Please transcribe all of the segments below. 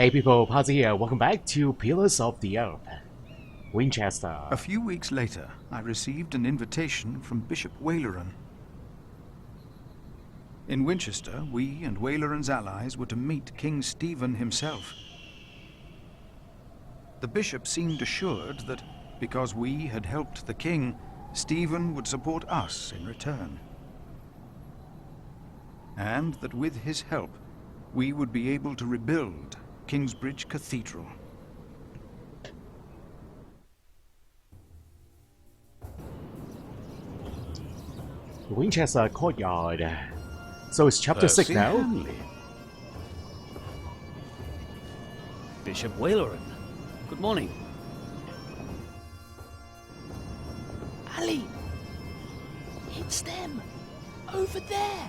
Hey people, Pazzi here. Welcome back to Pillars of the Earth. Winchester. A few weeks later, I received an invitation from Bishop Waleran. In Winchester, we and Waleran's allies were to meet King Stephen himself. The bishop seemed assured that, because we had helped the king, Stephen would support us in return. And that with his help, we would be able to rebuild Kingsbridge Cathedral. Winchester Courtyard. So it's chapter 6 now? Hanley. Bishop Waleran. Good morning. Ali! It's them! Over there!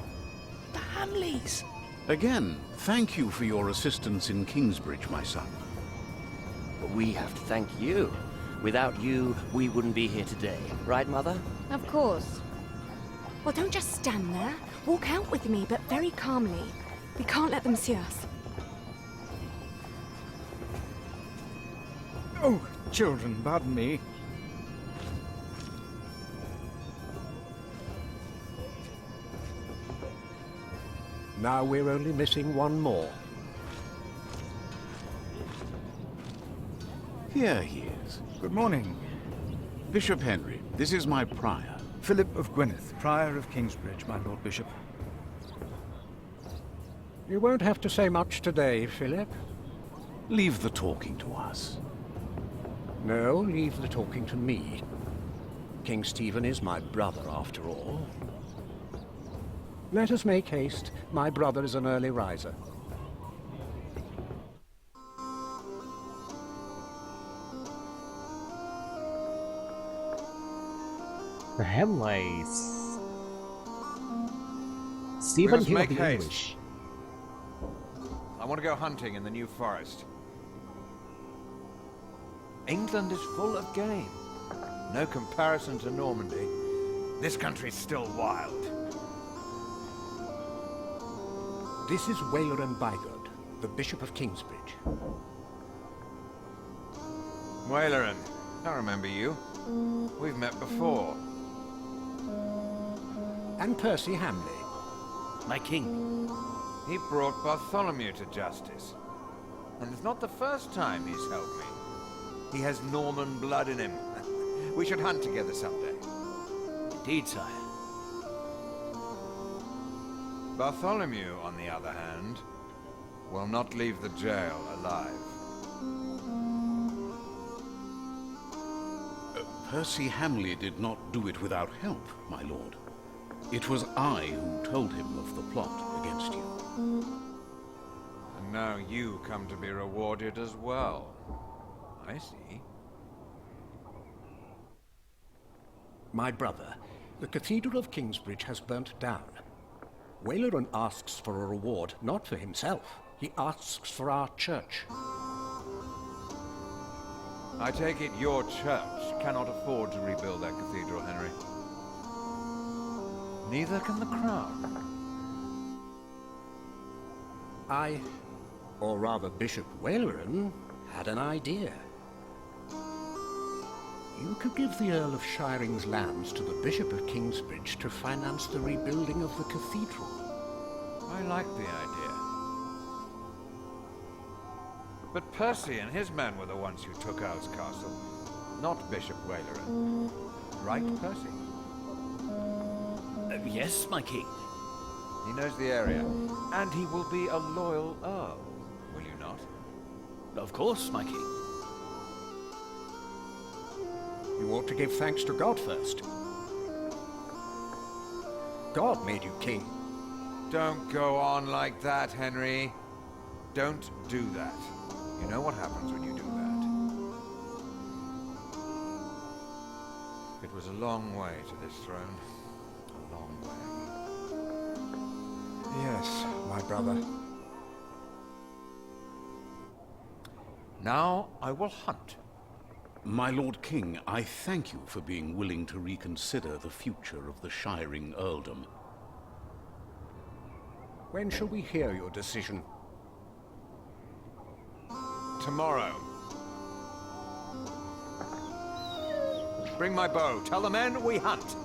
The Hamleys! Again, thank you for your assistance in Kingsbridge, my son. We have to thank you. Without you, we wouldn't be here today. Right, Mother? Of course. Well, don't just stand there. Walk out with me, but very calmly. We can't let them see us. Oh, children, pardon me. Now we're only missing one more. Here he is. Good morning. Bishop Henry, this is my prior. Philip of Gwynedd, Prior of Kingsbridge, my Lord Bishop. You won't have to say much today, Philip. Leave the talking to us. No, leave the talking to me. King Stephen is my brother, after all. Let us make haste. My brother is an early riser. The Hamleys. Stephen King of the English. I want to go hunting in the New Forest. England is full of game. No comparison to Normandy. This country's still wild. This is Waleran Bygod, the Bishop of Kingsbridge. Waleran, I remember you. We've met before. And Percy Hamley. My king. He brought Bartholomew to justice. And it's not the first time he's helped me. He has Norman blood in him. We should hunt together someday. Indeed, sire. Bartholomew, on the other hand, will not leave the jail alive. Percy Hamley did not do it without help, my lord. It was I who told him of the plot against you. And now you come to be rewarded as well. I see. My brother, the Cathedral of Kingsbridge has burnt down. Waleran asks for a reward, not for himself. He asks for our church. I take it your church cannot afford to rebuild that cathedral, Henry. Neither can the crown. I, or rather Bishop Waleran, had an idea. You could give the Earl of Shiring's lands to the Bishop of Kingsbridge to finance the rebuilding of the cathedral. I like the idea. But Percy and his men were the ones who took Owl's Castle, not Bishop Waleran. Right, Percy? Yes, my king. He knows the area, and he will be a loyal Earl, will you not? Of course, my king. You ought to give thanks to God first. God made you king. Don't go on like that, Henry. Don't do that. You know what happens when you do that. It was a long way to this throne. A long way. Yes, my brother. Now I will hunt. My Lord King, I thank you for being willing to reconsider the future of the Shiring Earldom. When shall we hear your decision? tomorrow. Bring my bow. Tell the men we hunt.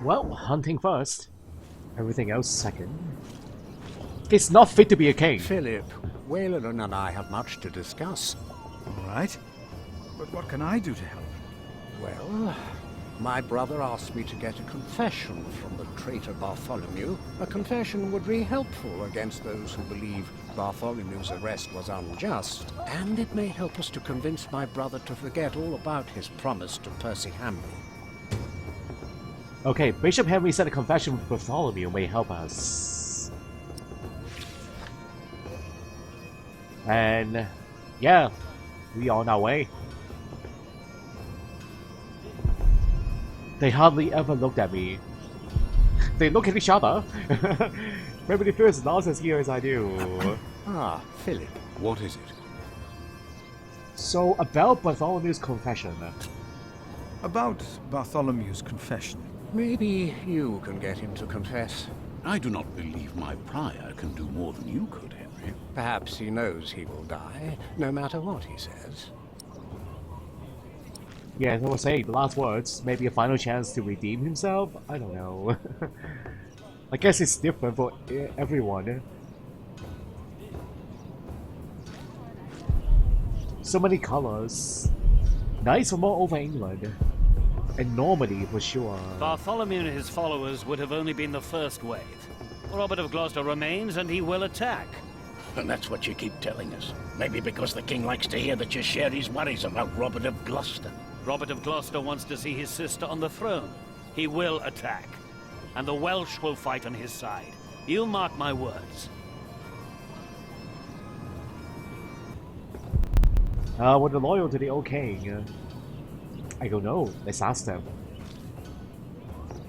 Well, hunting first. Everything else second. It's not fit to be a king. Philip, Wayland and I have much to discuss. All right. But what can I do to help? Well, my brother asked me to get a confession from the traitor Bartholomew. A confession would be helpful against those who believe Bartholomew's arrest was unjust, and it may help us to convince my brother to forget all about his promise to Percy Hamley. Okay, Bishop Henry said a confession with Bartholomew may help us. And yeah, we are on our way. They hardly ever looked at me. They look at each other. Maybe they feel as nonsense here as I do. Ah, Philip. What is it? So, about Bartholomew's confession. About Bartholomew's confession. Maybe you can get him to confess. I do not believe my prior can do more than you could, Henry. Perhaps he knows he will die, no matter what he says. Yeah, as I was saying, the last words, maybe a final chance to redeem himself? I don't know. I guess it's different for everyone. So many colors. Nice from all over England. And Normandy for sure. Bartholomew and his followers would have only been the first wave. Robert of Gloucester remains, and he will attack. And that's what you keep telling us. Maybe because the king likes to hear that you share his worries about Robert of Gloucester. Robert of Gloucester wants to see his sister on the throne. He will attack. And the Welsh will fight on his side. You mark my words. Were they loyal to the old king? I don't know. Let's ask them.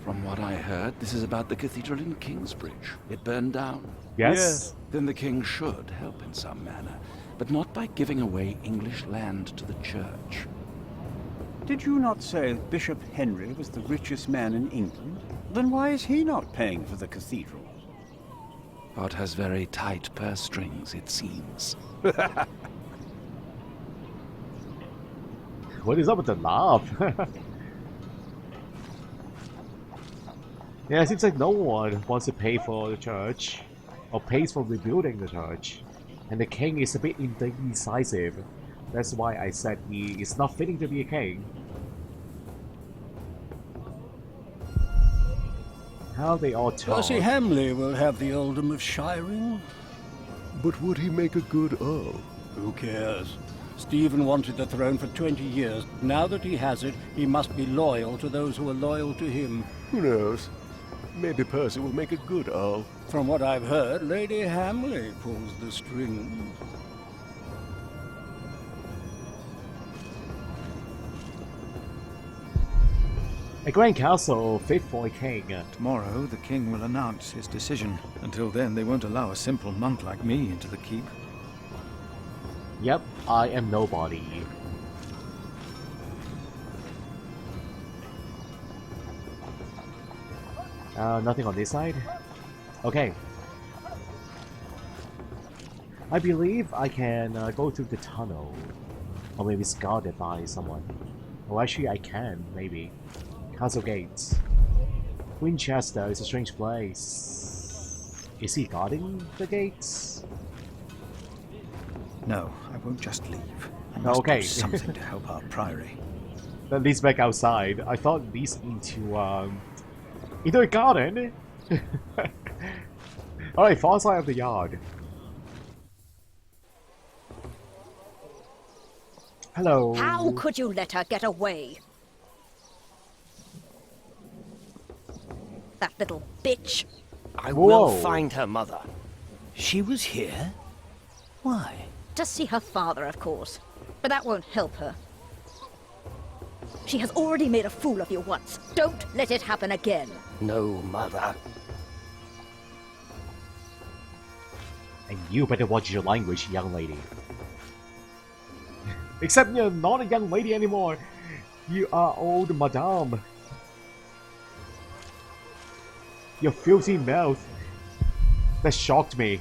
From what I heard, this is about the cathedral in Kingsbridge. It burned down. Yes? Then the king should help in some manner, but not by giving away English land to the church. Did you not say that Bishop Henry was the richest man in England? Then why is he not paying for the cathedral? God has very tight purse strings, it seems. What is up with the laugh? Yeah, it seems like no one wants to pay for the church. Or pays for rebuilding the church. And the king is a bit indecisive. That's why I said he is not fitting to be a king. How they all talk. Percy Hamley will have the earldom of Shiring. But would he make a good earl? Who cares? Stephen wanted the throne for 20 years. Now that he has it, he must be loyal to those who are loyal to him. Who knows? Maybe Percy will make a good earl. From what I've heard, Lady Hamley pulls the strings. A grand castle fit for a king. Tomorrow, the king will announce his decision. Until then, they won't allow a simple monk like me into the keep. Yep, I am nobody. Nothing on this side? Okay. I believe I can go through the tunnel. Or maybe it's guarded by someone. Oh, actually I can, maybe. Castle gates. Winchester is a strange place. Is he guarding the gates? No, I won't just leave. I must Okay. do something to help our priory. That leads back outside. I thought it leads into a garden. Alright, far side of the yard. Hello. How could you let her get away? That little bitch. I Whoa. will find her, Mother. She was here? Why? To see her father, of course. But that won't help her. She has already made a fool of you once. Don't let it happen again. No, Mother. And you better watch your language, young lady. Except you're not a young lady anymore. You are old madame. Your filthy mouth. That shocked me.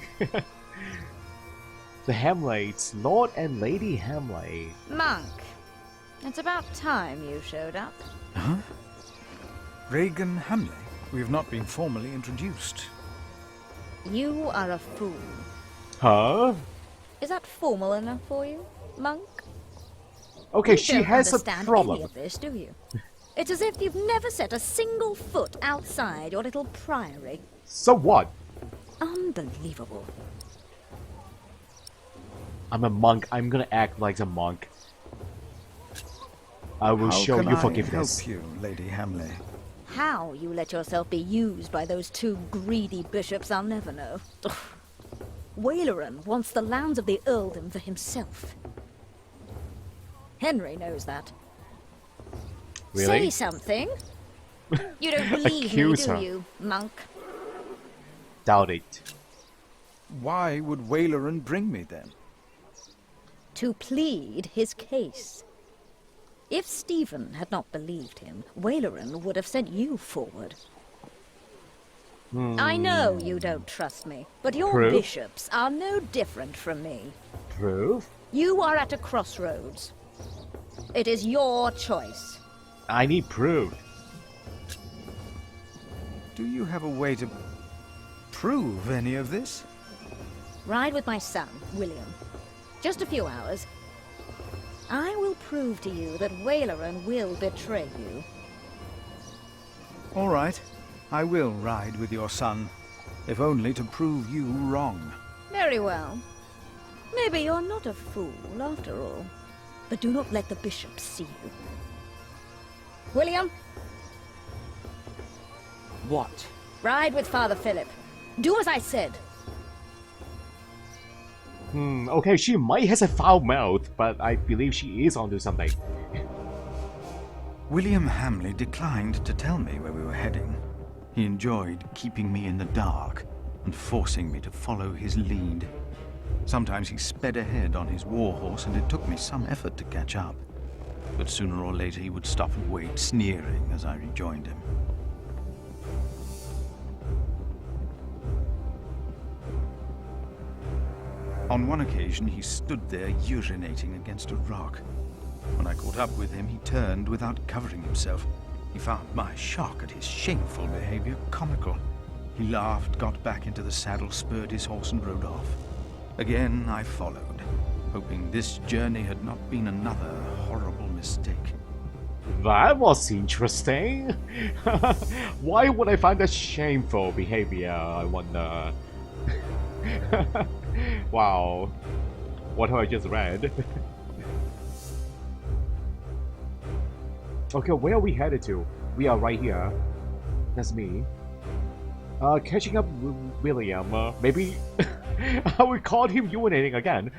The Hamlets, Lord and Lady Hamlet. Monk, it's about time you showed up. Huh? Regan Hamley? We have not been formally introduced. You are a fool. Huh? Is that formal enough for you, Monk? Okay, You she don't has a understand problem. any of this, do you? It's as if you've never set a single foot outside your little priory. So what? Unbelievable. I'm a monk. I'm gonna act like a monk. I will show you forgiveness. How can I help you, Lady Hamley? How you let yourself be used by those two greedy bishops, I'll never know. Waleran wants the lands of the earldom for himself. Henry knows that. Really? Say something. You don't believe me, Accuse do her. you, Monk? Doubt it. Why would Waleran bring me then? To plead his case. If Stephen had not believed him, Waleran would have sent you forward. I know you don't trust me, but your Proof? bishops are no different from me. Proof? You are at a crossroads. It is your choice. I need proof. Do you have a way to prove any of this? Ride with my son, William. Just a few hours. I will prove to you that Waleran will betray you. All right. I will ride with your son, if only to prove you wrong. Very well. Maybe you're not a fool, after all. But do not let the bishops see you. William? What? Ride with Father Philip. Do as I said. Okay, she might has a foul mouth, but I believe she is onto something. William Hamley declined to tell me where we were heading. He enjoyed keeping me in the dark and forcing me to follow his lead. Sometimes he sped ahead on his warhorse, and it took me some effort to catch up. But sooner or later he would stop and wait, sneering as I rejoined him. On one occasion, he stood there urinating against a rock. When I caught up with him, he turned without covering himself. He found my shock at his shameful behavior comical. He laughed, got back into the saddle, spurred his horse, and rode off. Again, I followed, hoping this journey had not been another horrible mistake. That was interesting. Why would I find that shameful behavior, I wonder? Wow. What have I just read? Okay, where are we headed to? We are right here. That's me. Catching up with William. Maybe I would call him urinating again.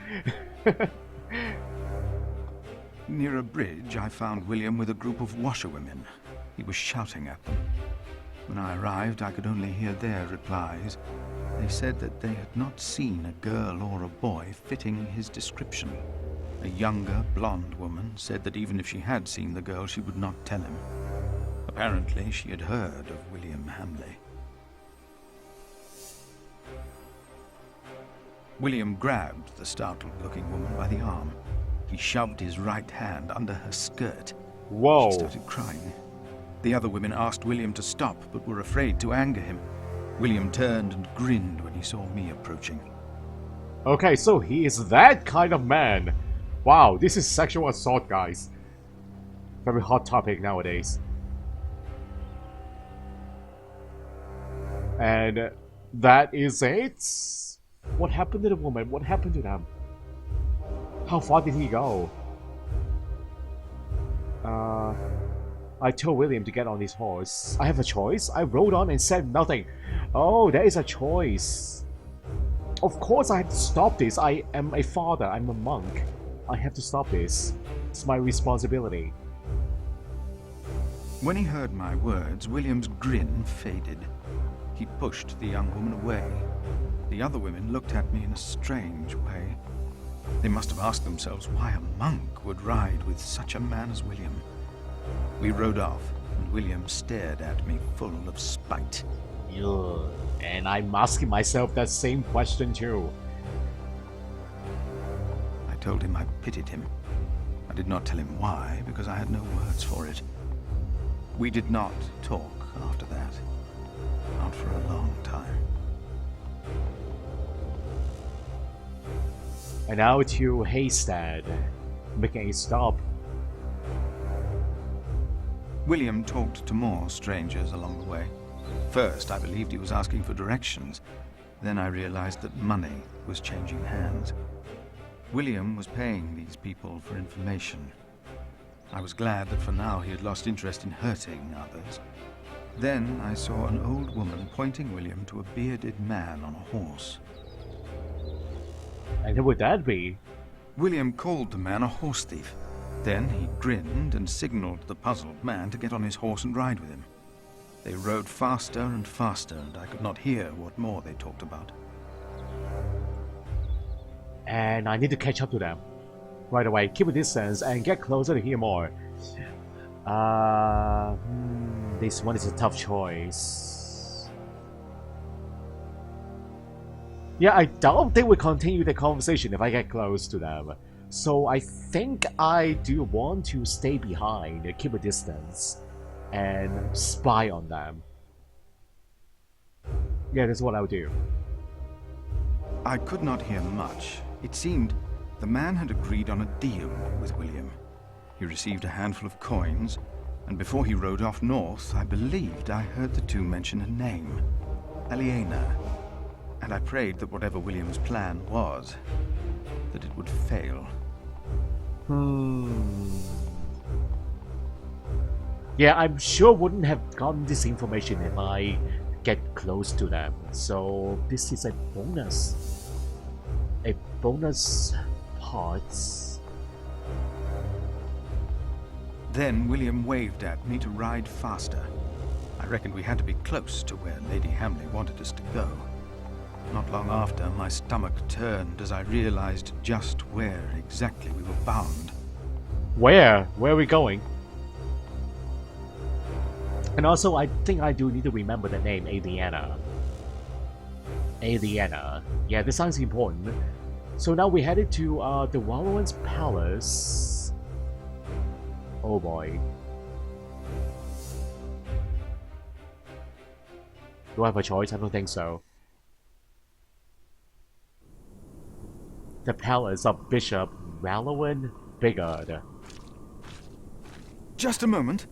Near a bridge, I found William with a group of washerwomen. He was shouting at them. When I arrived, I could only hear their replies. They said that they had not seen a girl or a boy fitting his description. A younger, blonde woman said that even if she had seen the girl, she would not tell him. Apparently, she had heard of William Hamley. William grabbed the startled-looking woman by the arm. He shoved his right hand under her skirt. Whoa. She started crying. The other women asked William to stop, but were afraid to anger him. William turned and grinned when he saw me approaching. Okay, so he is that kind of man. Wow, this is sexual assault, guys. Very hot topic nowadays. And that is it. What happened to the woman? What happened to them? How far did he go? I told William to get on his horse. I have a choice. I rode on and said nothing. Oh, there is a choice. Of course I have to stop this. I am a father. I'm a monk. I have to stop this. It's my responsibility. When he heard my words, William's grin faded. He pushed the young woman away. The other women looked at me in a strange way. They must have asked themselves why a monk would ride with such a man as William. We rode off, and William stared at me full of spite. Ugh. And I'm asking myself that same question too. I told him I pitied him. I did not tell him why, because I had no words for it. We did not talk after that. Not for a long time. And now to Haystad, making a stop. William talked to more strangers along the way. First, I believed he was asking for directions. Then I realized that money was changing hands. William was paying these people for information. I was glad that for now he had lost interest in hurting others. Then I saw an old woman pointing William to a bearded man on a horse. And who would that be? William called the man a horse thief. Then he grinned and signaled the puzzled man to get on his horse and ride with him. They rode faster and faster, and I could not hear what more they talked about. And I need to catch up to them. Right away, keep a distance and get closer to hear more. This one is a tough choice. Yeah, I don't think we continue the conversation if I get close to them. So I think I do want to stay behind, keep a distance, and spy on them. Yeah, that's what I'll do. I could not hear much. It seemed the man had agreed on a deal with William. He received a handful of coins, and before he rode off north, I believed I heard the two mention a name, Aliena. And I prayed that whatever William's plan was, that it would fail. Yeah, I'm sure wouldn't have gotten this information if I get close to them. So this is a bonus. A bonus parts. Then William waved at me to ride faster. I reckoned we had to be close to where Lady Hamley wanted us to go. Not long after, my stomach turned as I realized just where exactly we were bound. Where? Where are we going? And also, I think I do need to remember the name, Aliena. Aliena. Yeah, this sounds important. So now we headed to the Wallowan's Palace. Oh boy. Do I have a choice? I don't think so. The Palace of Bishop Wallowan Bigard. Just a moment.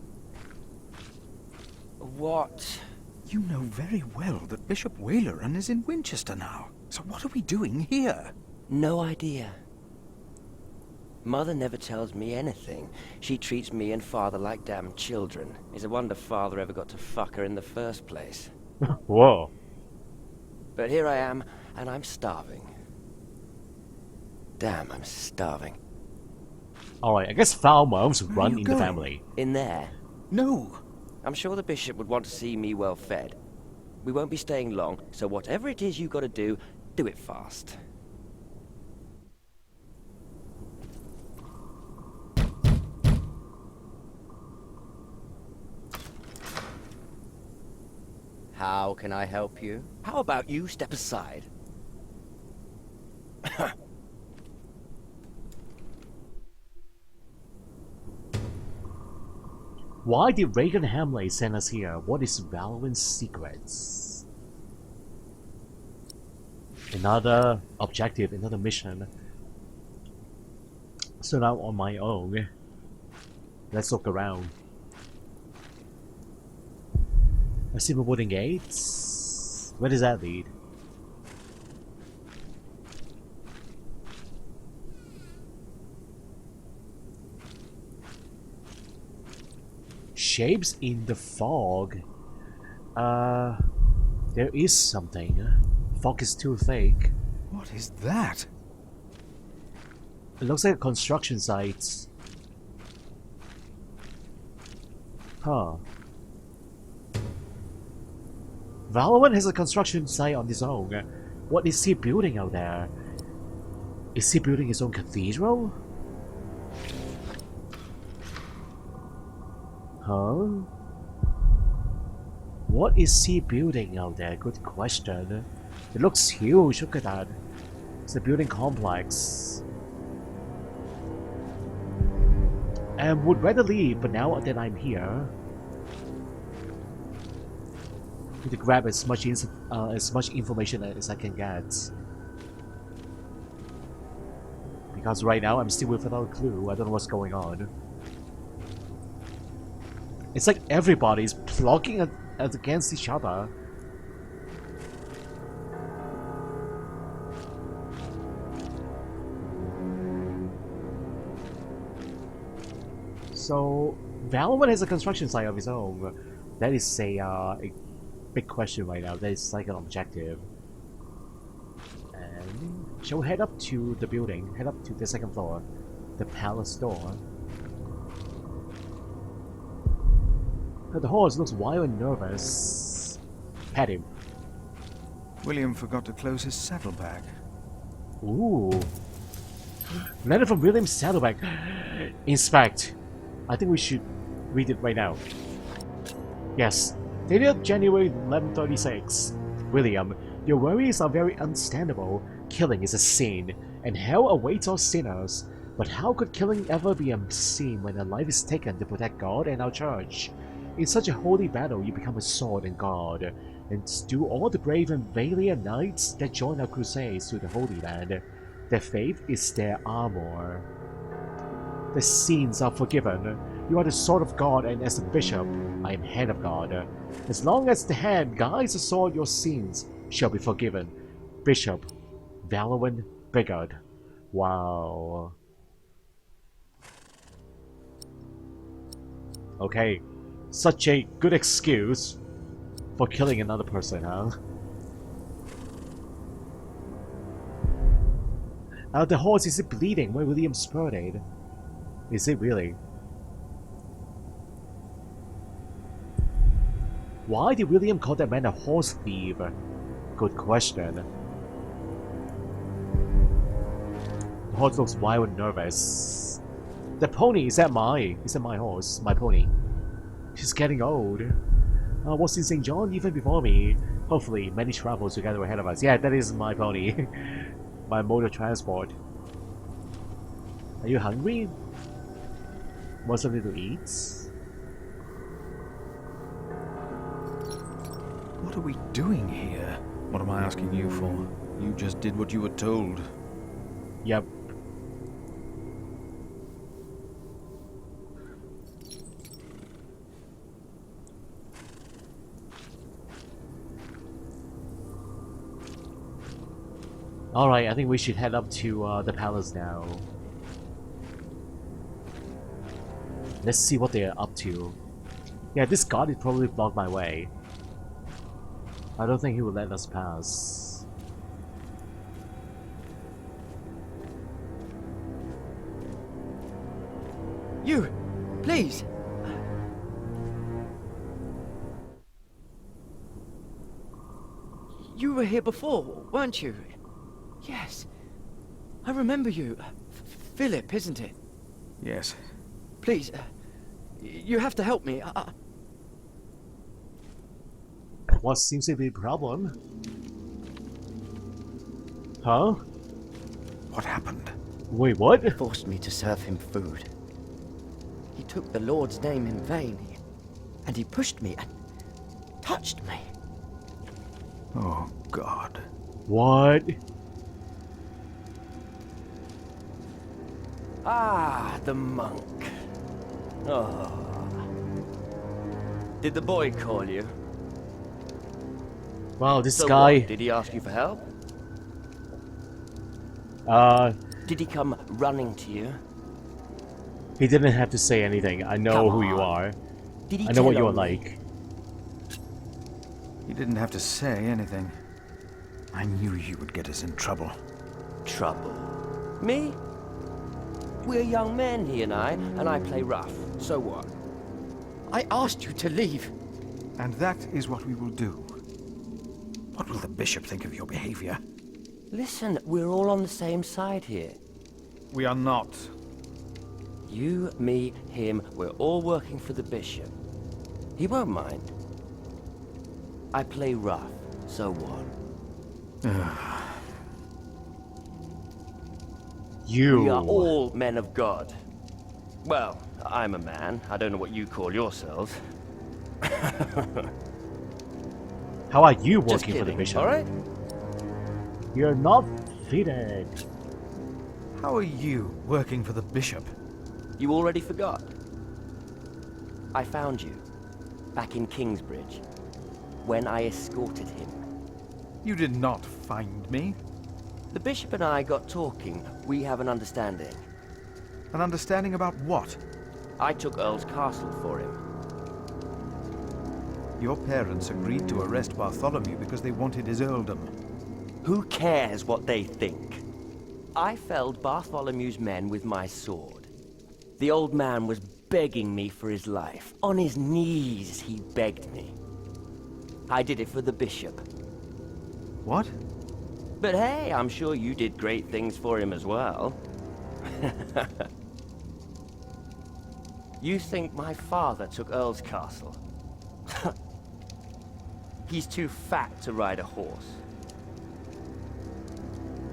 What? You know very well that Bishop Waleran is in Winchester now. So what are we doing here? No idea. Mother never tells me anything. She treats me and Father like damn children. It's a wonder Father ever got to fuck her in the first place. Whoa. But here I am, and I'm starving. Damn, I'm starving. Alright, I guess foul mouths run in the family. In there? No. I'm sure the bishop would want to see me well fed. We won't be staying long, so whatever it is you gotta do it fast. How can I help you? How about you step aside? Why did Reagan Hamley send us here? What is Valorant's secrets? Another objective, another mission. So now on my own, let's look around. I see the wooden gates. Where does that lead? Shapes in the fog. There is something. Fog is too thick. What is that? It looks like a construction site. Huh. Valorant has a construction site on his own. What is he building out there? Is he building his own cathedral? Huh? What is he building out there? Good question. It looks huge. Look at that. It's a building complex. And would rather leave, but now that I'm here, need to grab as much information as I can get. Because right now I'm still without a clue. I don't know what's going on. It's like everybody's plugging against each other. So, Valorant has a construction site of its own. That is a big question right now. That is like an objective. And shall we head up to the building? Head up to the second floor. The palace door. The horse looks wild and nervous. Pet him. William forgot to close his saddlebag. Ooh. Letter from William's saddlebag. Inspect. I think we should read it right now. Yes. Dated January 1136. William, your worries are very understandable. Killing is a sin, and hell awaits all sinners. But how could killing ever be a sin when a life is taken to protect God and our church? In such a holy battle, you become a sword and guard, and do all the brave and valiant knights that join our crusades to the Holy Land. Their faith is their armor. The sins are forgiven. You are the sword of God, and as a bishop, I am hand of God. As long as the hand guides the sword, your sins shall be forgiven. Bishop Valorant Bigard. Wow. Okay. Such a good excuse for killing another person, huh? The horse, is it bleeding where William spurted? Is it really? Why did William call that man a horse thief? Good question. The horse looks wild and nervous. The pony, is that my horse? My pony. She's getting old. Was in St. John even before me. Hopefully, many travels together ahead of us. Yeah, that is my pony. My mode of transport. Are you hungry? Want something to eat? What are we doing here? What am I asking you for? You just did what you were told. Yep. Alright, I think we should head up to the palace now. Let's see what they're up to. Yeah, this guard would probably block my way. I don't think he will let us pass. You! Please! You were here before, weren't you? Yes. I remember you. Philip, isn't it? Yes. Please, you have to help me. What seems to be the problem? Huh? What happened? Wait, what? He forced me to serve him food. He took the Lord's name in vain, and he pushed me and touched me. Oh, God. What? Ah, the monk. Oh. Did the boy call you? Wow, this So guy... what? Did he ask you for help? Did he come running to you? He didn't have to say anything. I know who you are. Did he I know what tell you are on me? like. He didn't have to say anything. I knew you would get us in trouble. Trouble? Me? We're young men, he and I play rough. So what? I asked you to leave. And that is what we will do. What will the bishop think of your behavior? Listen, we're all on the same side here. We are not. You, me, him, we're all working for the bishop. He won't mind. I play rough, so what? You. We are all men of God. Well, I'm a man. I don't know what you call yourselves. How are you Just working for the kidding, bishop? alright? You're not fitted. How are you working for the bishop? You already forgot. I found you, back in Kingsbridge, when I escorted him. You did not find me. The bishop and I got talking. We have an understanding. An understanding about what? I took Earl's castle for him. Your parents agreed to arrest Bartholomew because they wanted his earldom. Who cares what they think? I felled Bartholomew's men with my sword. The old man was begging me for his life. On his knees, he begged me. I did it for the bishop. What? But hey, I'm sure you did great things for him as well. You think my father took Earl's castle? He's too fat to ride a horse.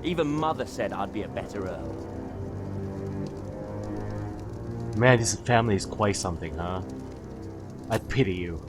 Even Mother said I'd be a better Earl. Man, this family is quite something, huh? I pity you.